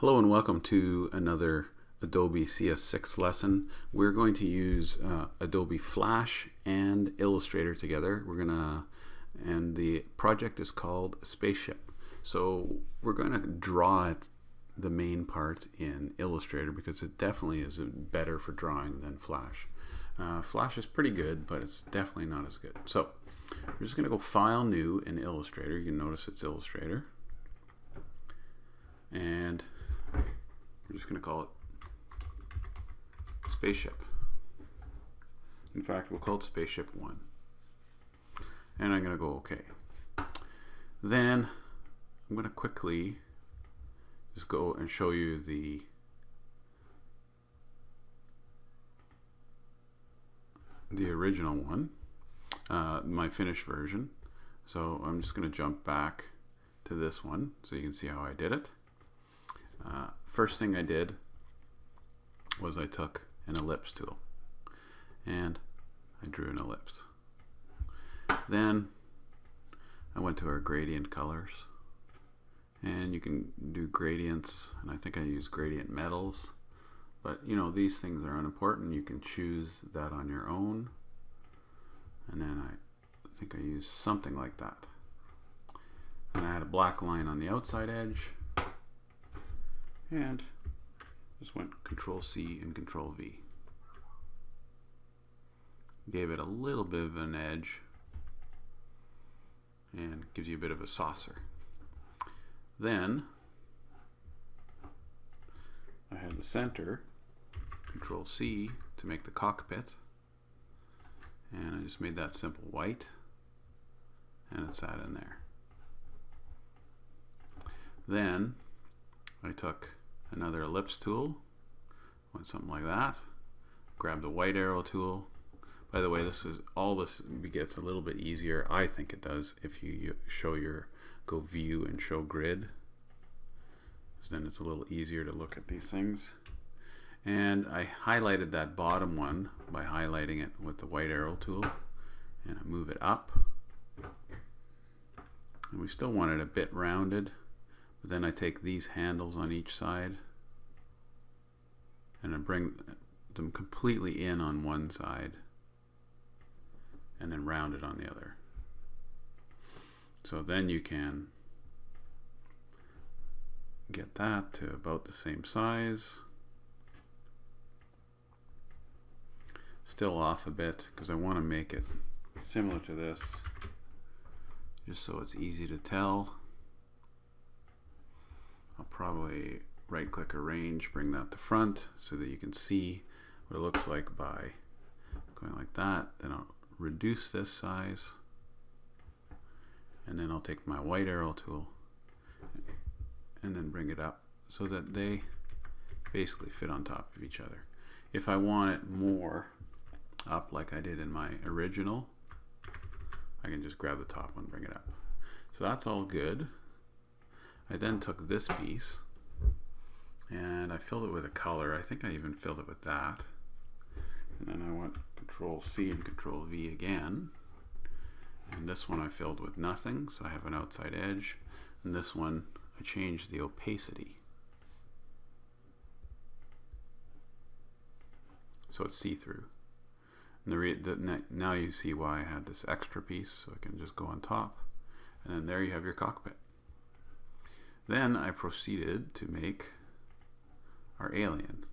Hello and welcome to another Adobe CS6 lesson. We're going to use Adobe Flash and Illustrator together. And the project is called Spaceship. So we're going to draw the main part in Illustrator because it definitely is better for drawing than Flash. Flash is pretty good, but it's definitely not as good. So we're just going to go File, New in Illustrator. You can notice it's Illustrator. And we're just going to call it Spaceship. In fact, we'll call it Spaceship 1. And I'm going to go OK. Then I'm going to quickly just go and show you the original one, my finished version. So I'm just going to jump back to this one so you can see how I did it. First thing I did was I took an ellipse tool and I drew an ellipse. Then I went to our gradient colors, and you can do gradients, and I think I use gradient metals, but you know, these things are unimportant. You can choose that on your own, and then I think I used something like that. And I had a black line on the outside edge, and just went Control C and Control V. Gave it a little bit of an edge and gives you a bit of a saucer. Then I had the center, Control C to make the cockpit, and I just made that simple white, and it sat in there. Then I took another ellipse tool, went something like that, grabbed the white arrow tool. By the way, this gets a little bit easier, I think it does, if you go view and show grid, because then it's a little easier to look at these things. And I highlighted that bottom one by highlighting it with the white arrow tool, and I move it up, and we still want it a bit rounded. But then I take these handles on each side and I bring them completely in on one side and then round it on the other. So then you can get that to about the same size. Still off a bit because I want to make it similar to this, just so it's easy to tell. I'll probably right click arrange, bring that to front so that you can see what it looks like by going like that. Then I'll reduce this size, and then I'll take my white arrow tool and then bring it up so that they basically fit on top of each other. If I want it more up like I did in my original, I can just grab the top one and bring it up. So that's all good. I then took this piece and I filled it with a color. I think I even filled it with that. And then I went Control C and Control V again. And this one I filled with nothing, so I have an outside edge. And this one I changed the opacity, so it's see-through. And now you see why I had this extra piece, so I can just go on top. And then there you have your cockpit. Then I proceeded to make our alien.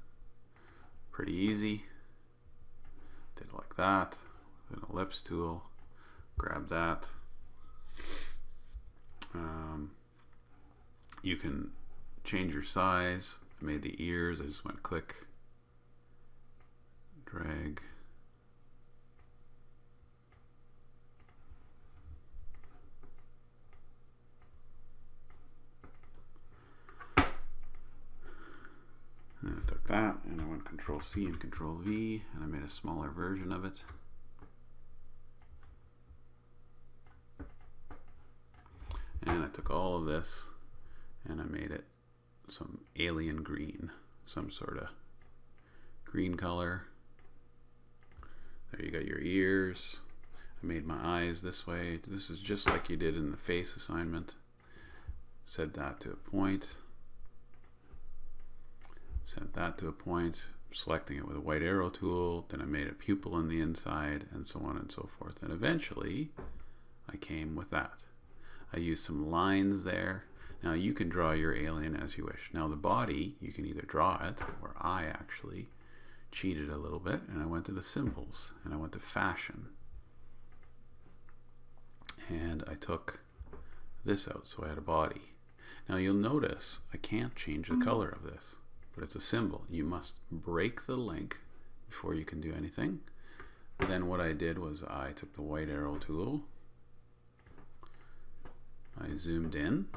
Pretty easy. Did it like that, with an ellipse tool, grab that. You can change your size. I made the ears, I just went click, drag. And then I took that and I went Control C and Control V, and I made a smaller version of it. And I took all of this and I made it some alien green, some sort of green color. There you got your ears. I made my eyes this way. This is just like you did in the face assignment. Set that to a point. sent that to a point, selecting it with a white arrow tool, then I made a pupil on the inside, and so on and so forth. And eventually I came with that. I used some lines there. Now you can draw your alien as you wish. Now the body, you can either draw it, or I actually cheated a little bit, and I went to the symbols, and I went to fashion. And I took this out, so I had a body. Now you'll notice I can't change the color of this, but it's a symbol. You must break the link before you can do anything. Then what I did was I took the white arrow tool, I zoomed in,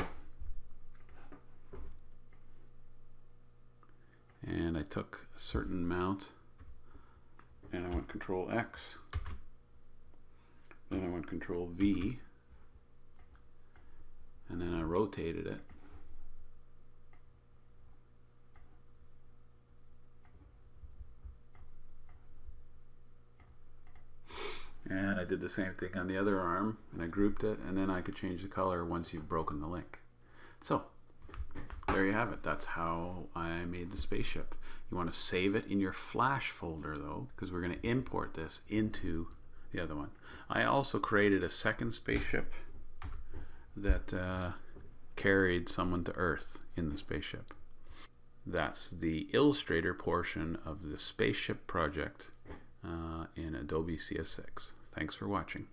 and I took a certain amount and I went Control X, then I went Control V, and then I rotated it. And I did the same thing on the other arm, and I grouped it, and then I could change the color once you've broken the link. So there you have it. That's how I made the spaceship. You want to save it in your Flash folder though, because we're going to import this into the other one. I also created a second spaceship that carried someone to Earth in the spaceship. That's the Illustrator portion of the Spaceship project in Adobe CS6. Thanks for watching.